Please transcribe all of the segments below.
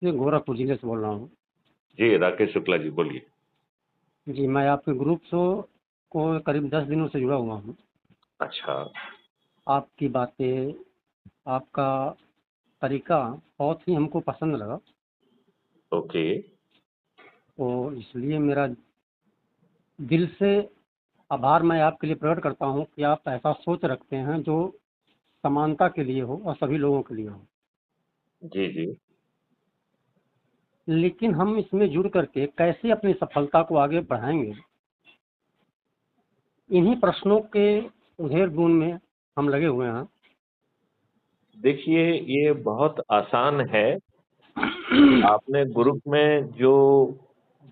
मैं गोरखपुर जिले से बोल रहा हूँ। जी राकेश शुक्ला जी बोलिए। जी, मैं आपके ग्रुप शो को करीब 10 दिनों से जुड़ा हुआ हूँ। अच्छा। आपकी बातें, आपका तरीका बहुत ही हमको पसंद लगा। ओके। तो इसलिए मेरा दिल से आभार मैं आपके लिए प्रकट करता हूँ कि आप ऐसा सोच रखते हैं जो समानता के लिए हो और सभी लोगों के लिए हो। जी जी। लेकिन हम इसमें जुड़ करके कैसे अपनी सफलता को आगे बढ़ाएंगे, इन्हीं प्रश्नों के उधेड़-बुन में हम लगे हुए हैं। देखिए ये बहुत आसान है। आपने जी, ग्रुप में जो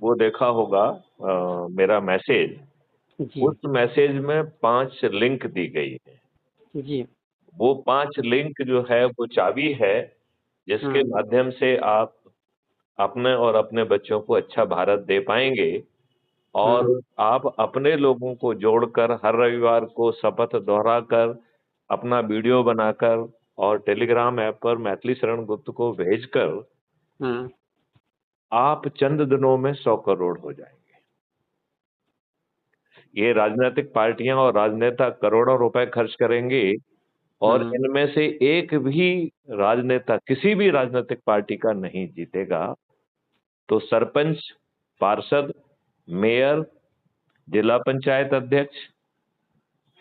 वो देखा होगा मेरा मैसेज, जी, उस मैसेज में 5 लिंक दी गई है। जी। वो 5 लिंक जो है वो चाबी है जिसके हुँ, माध्यम से आप अपने और अपने बच्चों को अच्छा भारत दे पाएंगे। और हुँ, आप अपने लोगों को जोड़कर हर रविवार को शपथ दोहराकर अपना वीडियो बनाकर और टेलीग्राम ऐप पर मैथिली शरण गुप्त को भेजकर हुँ, आप चंद दिनों में 100 करोड़ हो जाएंगे। ये राजनीतिक पार्टियां और राजनेता करोड़ों रुपए खर्च करेंगे और हुँ। इनमें से एक भी राजनेता किसी भी राजनीतिक पार्टी का नहीं जीतेगा। तो सरपंच, पार्षद, मेयर, जिला पंचायत अध्यक्ष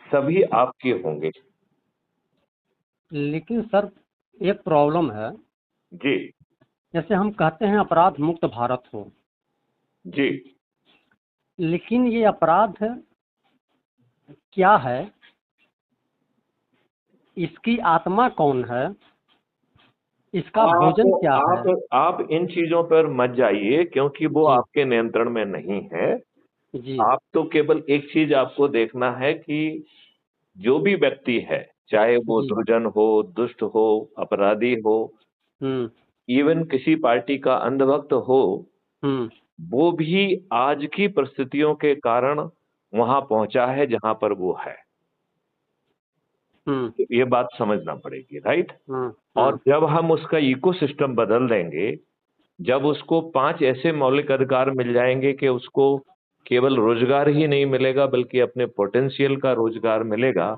सभी आपके होंगे। लेकिन सर, एक प्रॉब्लम है। जी जैसे हम कहते हैं अपराध मुक्त भारत हो, जी। लेकिन ये अपराध क्या है? इसकी आत्मा कौन है? इसका आप भोजन क्या है? आप इन चीजों पर मत जाइए क्योंकि वो जी, आपके नियंत्रण में नहीं है। जी, आप तो केवल एक चीज आपको देखना है कि जो भी व्यक्ति है, चाहे वो जी। दुर्जन हो, दुष्ट हो, अपराधी हो, हुँ, इवन किसी पार्टी का अंधभक्त हो, हुँ, वो भी आज की परिस्थितियों के कारण वहां पहुंचा है जहां पर वो है। हुँ, ये बात समझना पड़ेगी, राइट? हुँ, और हुँ, जब हम उसका इकोसिस्टम बदल देंगे, जब उसको 5 ऐसे मौलिक अधिकार मिल जाएंगे कि उसको केवल रोजगार ही नहीं मिलेगा बल्कि अपने पोटेंशियल का रोजगार मिलेगा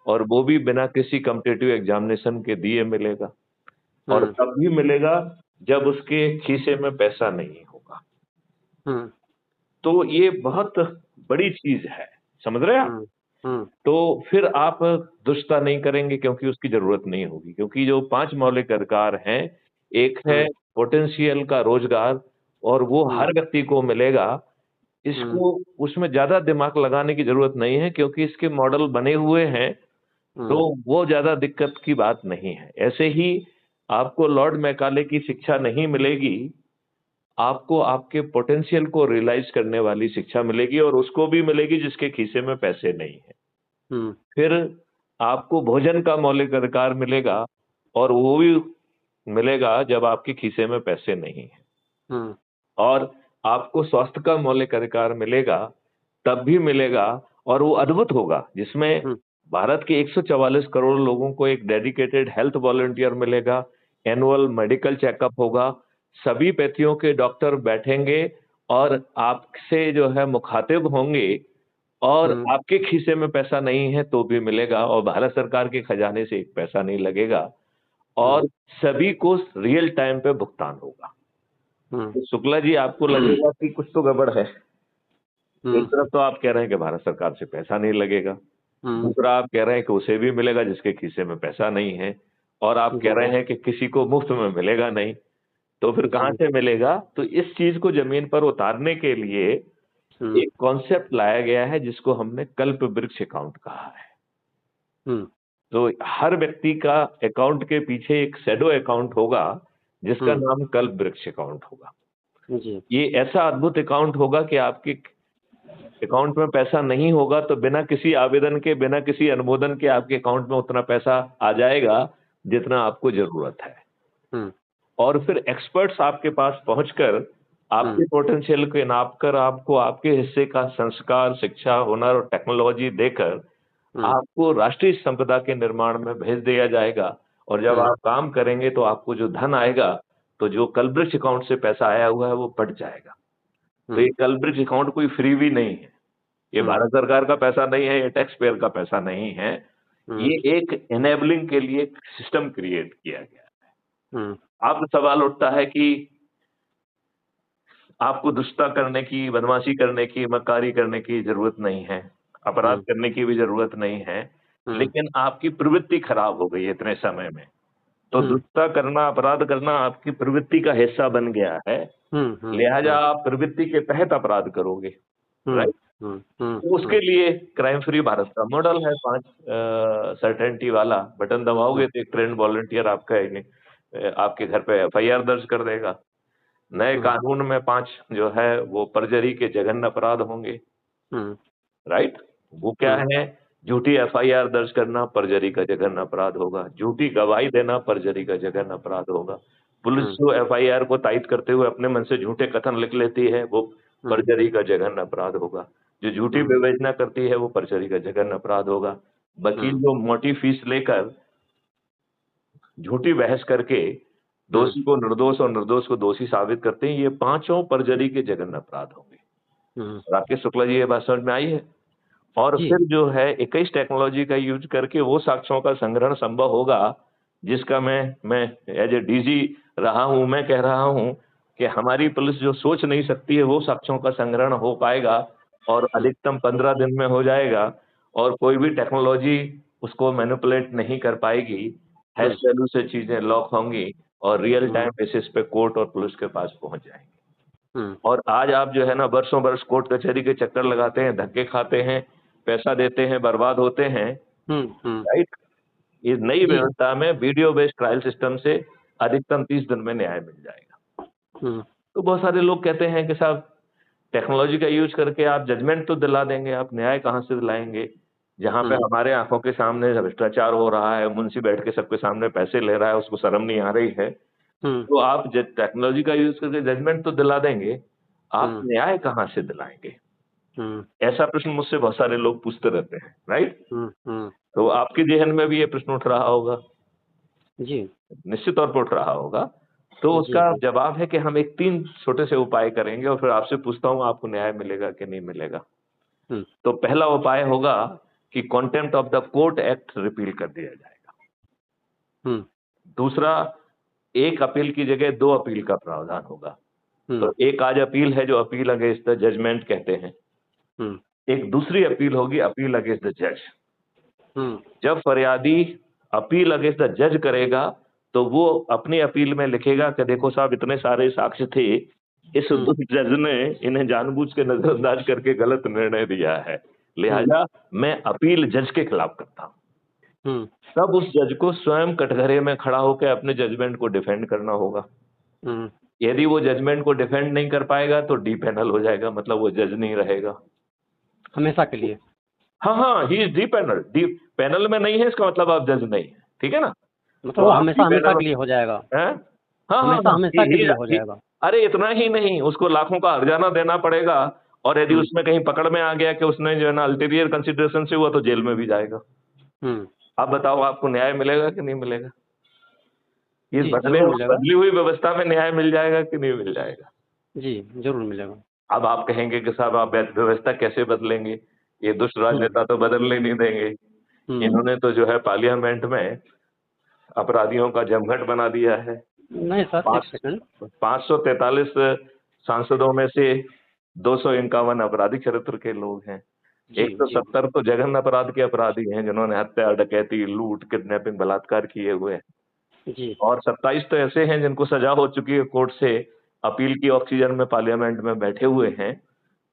और वो भी बिना किसी कॉम्पिटिटिव एग्जामिनेशन के दिए मिलेगा। और हुँ, तब भी मिलेगा जब उसके खीसे में पैसा नहीं होगा। हुँ, तो ये बहुत बड़ी चीज है, समझ रहे हैं आप? हुँ, हुँ, तो फिर आप दुष्टता नहीं करेंगे क्योंकि उसकी जरूरत नहीं होगी, क्योंकि जो 5 मौलिक अधिकार हैं, एक है हुँ, पोटेंशियल का रोजगार और वो हुँ, हर व्यक्ति को मिलेगा। हुँ, इसको उसमें ज्यादा दिमाग लगाने की जरूरत नहीं है क्योंकि इसके मॉडल बने हुए हैं। तो हुँ, वो ज्यादा दिक्कत की बात नहीं है। ऐसे ही आपको लॉर्ड मैकाले की शिक्षा नहीं मिलेगी, आपको आपके पोटेंशियल को रियलाइज करने वाली शिक्षा मिलेगी और उसको भी मिलेगी जिसके खीसे में पैसे नहीं है। हुँ, फिर आपको भोजन का मौलिक अधिकार मिलेगा और वो भी मिलेगा जब आपके खीसे में पैसे नहीं है। हुँ, और आपको स्वास्थ्य का मौलिक अधिकार मिलेगा, तब भी मिलेगा और वो अद्भुत होगा जिसमें हुँ, भारत के 144 करोड़ लोगों को एक डेडिकेटेड हेल्थ वॉलंटियर मिलेगा, एनुअल मेडिकल चेकअप होगा, सभी पैथियों के डॉक्टर बैठेंगे और आपसे जो है मुखातिब होंगे और हुँ, आपके खीसे में पैसा नहीं है तो भी मिलेगा और भारत सरकार के खजाने से एक पैसा नहीं लगेगा हुँ, और सभी को रियल टाइम पे भुगतान होगा। हुँ, तो शुक्ला जी आपको लगेगा कि कुछ तो गड़बड़ है। एक हुँ, तरफ तो आप कह रहे हैं कि भारत सरकार से पैसा नहीं लगेगा, हुँ, दूसरा आप कह रहे हैं कि उसे भी मिलेगा जिसके खीसे में पैसा नहीं है और आप कह जी, रहे हैं कि किसी को मुफ्त में मिलेगा नहीं, तो फिर कहाँ जी, से मिलेगा? तो इस चीज को जमीन पर उतारने के लिए हुँ, एक कॉन्सेप्ट लाया गया है जिसको हमने कल्प वृक्ष अकाउंट कहा है। हुँ, तो हर व्यक्ति का अकाउंट के पीछे एक शैडो अकाउंट होगा जिसका हुँ, नाम कल्प वृक्ष अकाउंट होगा। जी, ये ऐसा अद्भुत अकाउंट होगा कि आपके अकाउंट में पैसा नहीं होगा तो बिना किसी आवेदन के, बिना किसी अनुमोदन के आपके अकाउंट में उतना पैसा आ जाएगा जितना आपको जरूरत है। हुँ, और फिर एक्सपर्ट्स आपके पास पहुंचकर हुँ, आपके पोटेंशियल को नाप कर आपको आपके हिस्से का संस्कार, शिक्षा, हुनर और टेक्नोलॉजी देकर हुँ, आपको राष्ट्रीय संपदा के निर्माण में भेज दिया जाएगा और जब हुँ, आप काम करेंगे तो आपको जो धन आएगा तो जो कल्ब्रिज अकाउंट से पैसा आया हुआ है वो कट जाएगा। तो ये हम्म, कल्ब्रिज अकाउंट कोई फ्री भी नहीं है, ये हम्म, भारत सरकार का पैसा नहीं है, ये टैक्स पेयर का पैसा नहीं है, हम्म, ये एक एनेबलिंग के लिए सिस्टम क्रिएट किया गया है। हम्म, अब सवाल उठता है कि आपको दुष्टता करने की, बदमाशी करने की, मक्कारी करने की जरूरत नहीं है, अपराध हम्म, करने की भी जरूरत नहीं है, हम्म, लेकिन आपकी प्रवृत्ति खराब हो गई है इतने समय में। तो हम्म, दुष्टता करना, अपराध करना आपकी प्रवृत्ति का हिस्सा बन गया है, हम्म, हम्म, लिहाजा आप प्रवृत्ति के तहत अपराध करोगे, हम्म, राइट? हम्म, हम्म, तो उसके लिए क्राइम फ्री भारत का मॉडल है, 5 सर्टेनिटी वाला। बटन दबाओगे हम्म, तो एक ट्रेंड वॉलंटियर आपके घर पे एफआईआर दर्ज कर देगा। नए हम्म, कानून में 5 जो है वो परजरी के जघन्य अपराध होंगे, हम्म, राइट? वो क्या हम्म, है? झूठी एफआईआर दर्ज करना परजरी का जघन्य अपराध होगा, झूठी गवाही देना परजरी का जघन्य अपराध होगा। पुलिस हम्म, जो एफआईआर को तायद करते हुए अपने मन से झूठे कथन लिख लेती है, वो हम्म, परजरी का जघन्य अपराध होगा। जो झूठी हम्म, विवेचना करती है वो परजरी का जघन्य अपराध होगा। वकील हम्म, जो मोटी फीस लेकर झूठी बहस करके हम्म, दोषी को निर्दोष और निर्दोष को दोषी साबित करते हैं, ये पांचों परजरी के जघन्य अपराध होंगे। हम्म, राकेश शुक्ला जी, ये बात समझ में आई है? और जी, फिर जो है 21 टेक्नोलॉजी का यूज करके वो साक्ष्यों का संग्रहण संभव होगा, जिसका मैं एज ए डीजी रहा हूं, मैं कह रहा हूं कि हमारी पुलिस जो सोच नहीं सकती है वो साक्ष्यों का संग्रहण हो पाएगा और हम्म, अधिकतम 15 दिन में हो जाएगा, और कोई भी टेक्नोलॉजी उसको मैनिपुलेट नहीं कर पाएगी। हैश हम्म, वैल्यू से चीजें लॉक होंगी और रियल हम्म, टाइम बेसिस पे कोर्ट और पुलिस के पास पहुंच जाएंगी। हम्म, और आज आप जो है ना बरसों बरस कोर्ट कचहरी के चक्कर लगाते हैं, धक्के खाते हैं, पैसा देते हैं, बर्बाद होते हैं, हम्म, राइट? इस नई जी, व्यवस्था में वीडियो बेस्ड ट्रायल सिस्टम से अधिकतम 30 दिन में न्याय मिल जाएगा। हम्म, तो बहुत सारे लोग कहते हैं कि साहब टेक्नोलॉजी का यूज करके आप जजमेंट तो दिला देंगे, आप न्याय कहाँ से दिलाएंगे? जहाँ पे हम्म, हमारे आंखों के सामने भ्रष्टाचार हो रहा है, मुंशी बैठ के सबके सामने पैसे ले रहा है, उसको शर्म नहीं आ रही है, हम्म, तो आप टेक्नोलॉजी का यूज करके जजमेंट तो दिला देंगे, आप हम्म, न्याय कहाँ से दिलाएंगे? हम्म, ऐसा प्रश्न मुझसे बहुत सारे लोग पूछते रहते हैं, राइट? हम्म, तो आपके जेहन में भी ये प्रश्न उठ रहा होगा, जी, निश्चित तौर पर उठ रहा होगा। तो जी, उसका जी, जवाब है कि हम एक 3 छोटे से उपाय करेंगे और फिर आपसे पूछता हूँ आपको न्याय मिलेगा कि नहीं मिलेगा। हम्म, तो पहला उपाय होगा कि contempt of the court act repeal कर दिया जाएगा। हम्म, दूसरा, एक अपील की जगह 2 अपील का प्रावधान होगा। हम्म, तो एक आज अपील है जो अपील अगेंस्ट द जजमेंट कहते हैं। हम्म, एक दूसरी अपील होगी अपील अगेंस्ट द जज। हम्म, जब फरियादी अपील अगेंस्ट द जज करेगा, तो वो अपनी अपील में लिखेगा कि देखो साहब इतने सारे साक्ष्य थे, इस हम्म, दुष्ट जज ने इन्हें जानबूझ के नजरअंदाज करके गलत निर्णय दिया है, हम्म, लिहाजा मैं अपील जज के खिलाफ करता हूं। हम्म, तब उस जज को स्वयं कटघरे में खड़ा होकर अपने जजमेंट को डिफेंड करना होगा। हम्म, यदि वो जजमेंट को डिफेंड नहीं कर पाएगा तो डी पैनल हो जाएगा, मतलब वो जज नहीं रहेगा। हमेशा के लिए, हाँ हाँ, he is D panel, D panel में नहीं है इसका मतलब आप जज नहीं है, ठीक है ना? मतलब तो वो आप डी हमेशा हमेशा पैनल के लिए हो जाएगा, हैं? हाँ हाँ हमेशा हाँ, हमेशा के लिए हो जाएगा। अरे इतना ही नहीं, उसको लाखों का हर्जाना देना पड़ेगा, और यदि हम्म, उसमें कहीं पकड़ में आ गया कि उसने जो है ना अल्टीरियर कंसिडरेशन से हुआ तो जेल में भी जाएगा। हम्म, आप बताओ आपको न्याय मिलेगा कि नहीं मिलेगा? इस जी, जरूर मिलेगा, बदली हुई व्यवस्था में न्याय मिल जाएगा कि नहीं मिल जाएगा? जी, जरूर मिलेगा। अब आप कहेंगे कि साहब आप व्यवस्था कैसे बदलेंगे? ये दुष्ट हम्म, राजनेता तो बदलने नहीं देंगे। हम्म, इन्होंने तो जो है पार्लियामेंट में अपराधियों का जमघट बना दिया है। नहीं सर, एक पाँच सेकंड। 543 सांसदों में से 251 आपराधिक चरित्र के लोग हैं। जी, जी, 170 तो जघन्य अपराध के अपराधी हैं जिन्होंने हत्या, डकैती, लूट, किडनैपिंग, बलात्कार किए हुए हैं, जी, और 27 तो ऐसे हैं जिनको सजा हो चुकी है कोर्ट से, अपील की ऑक्सीजन में पार्लियामेंट में बैठे हुए हैं।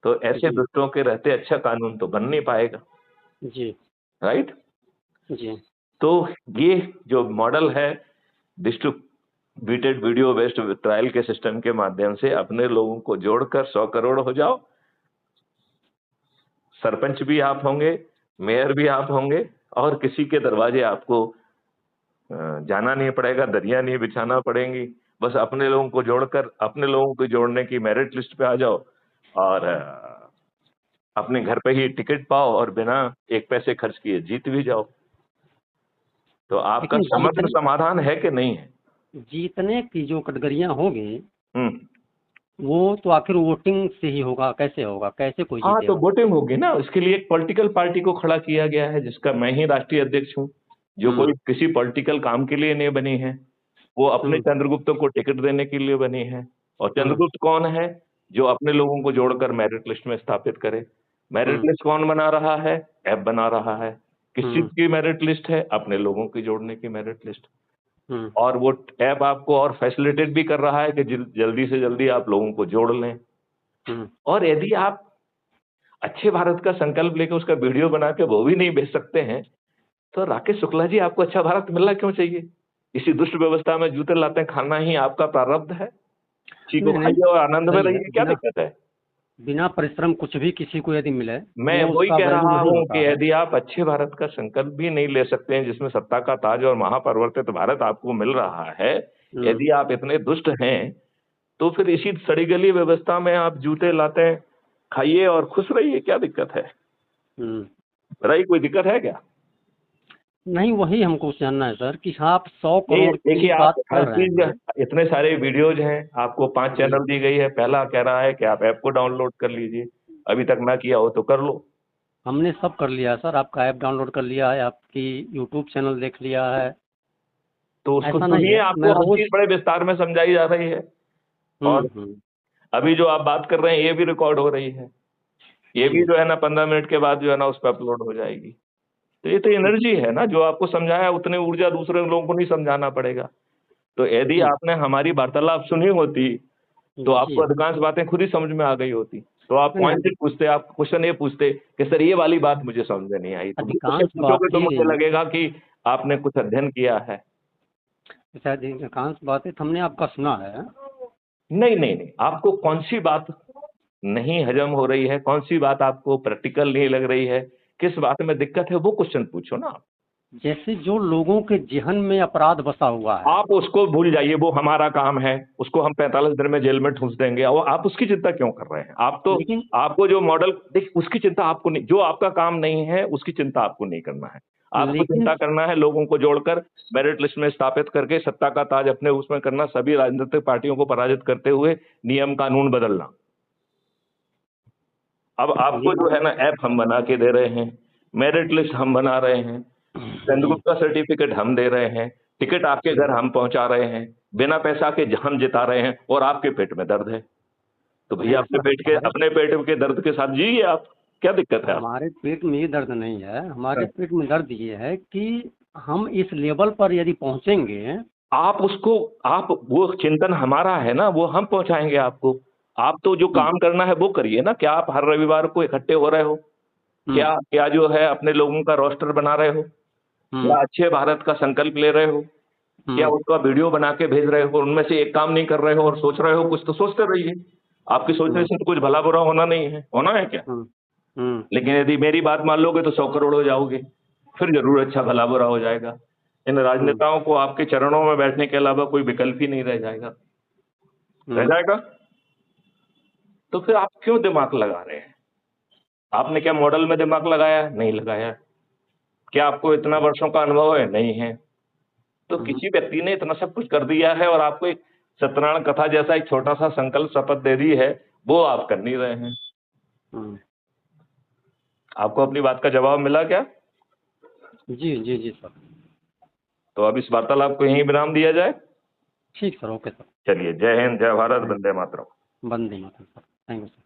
तो ऐसे जी, दुष्टों के रहते अच्छा कानून तो बन नहीं पाएगा, जी, राइट? जी, तो ये जो मॉडल है डिस्ट्रीब्यूटेड वीडियो बेस्ड ट्रायल के सिस्टम के माध्यम से अपने लोगों को जोड़कर 100 करोड़ हो जाओ, सरपंच भी आप होंगे, मेयर भी आप होंगे, और किसी के दरवाजे आपको जाना नहीं पड़ेगा, दरिया नहीं बिछाना पड़ेंगी। बस अपने लोगों को जोड़कर अपने लोगों को जोड़ने की मेरिट लिस्ट पे आ जाओ और अपने घर पे ही टिकट पाओ और बिना एक पैसे खर्च किए जीत भी जाओ। तो आपका लेकिन समग्र समाधान है कि नहीं है? जीतने की जो कैटेगरियां होगी हम्म। वो तो आखिर वोटिंग से ही होगा, कैसे होगा, कैसे कोई हाँ, तो जीतेगा? वोटिंग होगी ना, इसके लिए एक पॉलिटिकल पार्टी को खड़ा किया गया है जिसका मैं ही राष्ट्रीय अध्यक्ष हूँ, जो कोई हम्म। किसी पॉलिटिकल काम के लिए नहीं बनी है, वो अपने हम्म। चंद्रगुप्त को टिकट देने के लिए बनी है। और हम्म। चंद्रगुप्त कौन है? जो अपने लोगों को जोड़कर मेरिट लिस्ट में स्थापित करे। मेरिट हम्म। लिस्ट कौन बना रहा है? ऐप बना रहा है। किस चीज हम्म। की मेरिट लिस्ट है? अपने लोगों की जोड़ने की मेरिट लिस्ट। हम्म। और वो ऐप आपको और फैसिलिटेट भी कर रहा है कि जल्दी से जल्दी आप लोगों को जोड़ लें। हम्म। और यदि आप अच्छे भारत का संकल्प लेके उसका वीडियो बना के वो भी नहीं भेज सकते हैं, तो राकेश शुक्ला जी, आपको अच्छा भारत मिलना क्यों चाहिए? इसी दुष्ट व्यवस्था में जूते लाते खाना ही आपका प्रारब्ध है। इसी को नहीं नहीं, खाइए और आनंद में सही है। रहिए, क्या बिना दिक्कत है? बिना परिश्रम कुछ भी किसी को यदि मिले मैं वो वही उसका कह वैल्यू रहा नहीं हूँ होता कि है। यदि आप अच्छे भारत का संकल्प भी नहीं ले सकते हैं जिसमें सत्ता का ताज और महापरिवर्तित भारत आपको मिल रहा है, हम्म। यदि आप इतने दुष्ट हैं, तो फिर इसी सड़ी गली व्यवस्था में आप जूते लाते हैं, खाइए और खुश रहिए, क्या दिक्कत है? हम्म। बताइए, कोई दिक्कत है क्या? नहीं, वही हमको जानना है सर कि आप 100 करोड़ देखिए, की आप बात हर कर रहे चीज, हैं। इतने सारे वीडियोज हैं, आपको 5 जी। चैनल दी गई है। पहला कह रहा है कि आप ऐप को डाउनलोड कर लीजिए, अभी तक ना किया हो तो कर लो। हमने सब कर लिया है सर, आपका ऐप डाउनलोड कर लिया है, आपकी यूट्यूब चैनल देख लिया है। तो उसको ऐसा नहीं सुनिए, है, आपको मैं हर रोज। चीज बड़े विस्तार में समझाई जा रही है। और हम्म। अभी जो आप बात कर रहे हैं ये भी रिकॉर्ड हो रही है, ये भी हम्म। जो है ना 15 मिनट के बाद जो है ना उस पर अपलोड हो जाएगी। तो ये तो एनर्जी है ना, जो आपको समझाया उतनी ऊर्जा दूसरे लोगों को नहीं समझाना पड़ेगा। तो यदि जी। आपने हमारी वार्तालाप सुनी होती तो जी। आपको अधिकांश बातें खुद ही समझ में आ गई होती। तो आप नहीं पॉइंटेड नहीं, पूछते, आप क्वेश्चन ये पूछते कि सर ये वाली बात मुझे समझ में नहीं आई। तो वो क्वेश्चन अधिकांश पूछोगे तो मुझे बातें, लगेगा कि आपने कुछ अध्ययन किया है। शायद अधिकांश बातें तो हमने आपका सुना है। नहीं नहीं नहीं, आपको कौन सी बात नहीं हजम हो रही है, कौन सी बात आपको प्रैक्टिकल नहीं लग रही है, किस बात में दिक्कत है, वो क्वेश्चन पूछो ना। जैसे जो लोगों के जहन में अपराध बसा हुआ है। आप उसको भूल जाइए, वो हमारा काम है, उसको हम 45 दिन में जेल में ठूंस देंगे। और आप उसकी चिंता क्यों कर रहे हैं? आप तो, लेकिन आपको जो मॉडल देख, उसकी चिंता आपको नहीं, जो आपका काम नहीं है उसकी चिंता आपको नहीं करना है। आपको लेकिन चिंता करना है लोगों को जोड़कर मेरिट लिस्ट में स्थापित करके सत्ता का ताज अपने उसमें करना, सभी राजनीतिक पार्टियों को पराजित करते हुए नियम कानून बदलना। अब आपको जो है ना ऐप हम बना के दे रहे हैं, मेरिट लिस्ट हम बना रहे हैं, जी। चंद्रगुप्त का सर्टिफिकेट हम दे रहे हैं, टिकट आपके जी। घर हम पहुंचा रहे हैं, बिना पैसा के हम जिता रहे हैं, और आपके पेट में दर्द है। तो भैया नहीं अपने सर, पेट के, अपने पेट के दर्द के साथ जिए आप, क्या दिक्कत है आपको? हमारे पेट में ये दर्द नहीं है, हमारे हाँ। पेट में दर्द ये है कि हम इस लेवल पर यदि पहुंचेंगे। आप उसको, आप वो चिंतन हमारा है ना, वो हम पहुंचाएंगे आपको। आप तो जो हम्म। काम करना है वो करिए ना। क्या आप हर रविवार को इकट्ठे हो रहे हो? हम्म। क्या क्या जो है अपने लोगों का रोस्टर बना रहे हो? हम्म। क्या अच्छे भारत का संकल्प ले रहे हो? क्या हम्म। उसका वीडियो बना के भेज रहे हो? उनमें से एक काम नहीं कर रहे हो और सोच रहे हो कुछ, तो सोचते रहिए। आपकी सोचने हम्म। से तो कुछ भला बुरा होना नहीं है, होना है क्या? हम्म। हम्म। लेकिन यदि मेरी बात मान लोगे तो 100 करोड़ हो जाओगे, फिर जरूर अच्छा भला बुरा हो जाएगा। इन हम्म। राजनेताओं को आपके चरणों में बैठने के अलावा कोई विकल्प ही नहीं रह जाएगा। रह हम्म। जाएगा? तो फिर आप क्यों दिमाग लगा रहे हैं? आपने क्या मॉडल में दिमाग लगाया है? नहीं लगाया। क्या आपको इतना वर्षों का अनुभव है? नहीं है। तो हम्म। किसी व्यक्ति ने इतना सब कुछ कर दिया है और आपको एक सत्यनारायण कथा जैसा एक छोटा सा संकल्प शपथ दे दी है, वो आप कर नहीं रहे हैं। हम्म। आपको अपनी बात का जवाब मिला क्या? जी जी जी सर। तो अब इस वार्तालाप को यहीं विराम दिया जाए। ठीक सर, ओके सर। चलिए, जय हिंद, जय Bharat, thank Vande Mataram. You. Vande Mataram sir, thank you sir.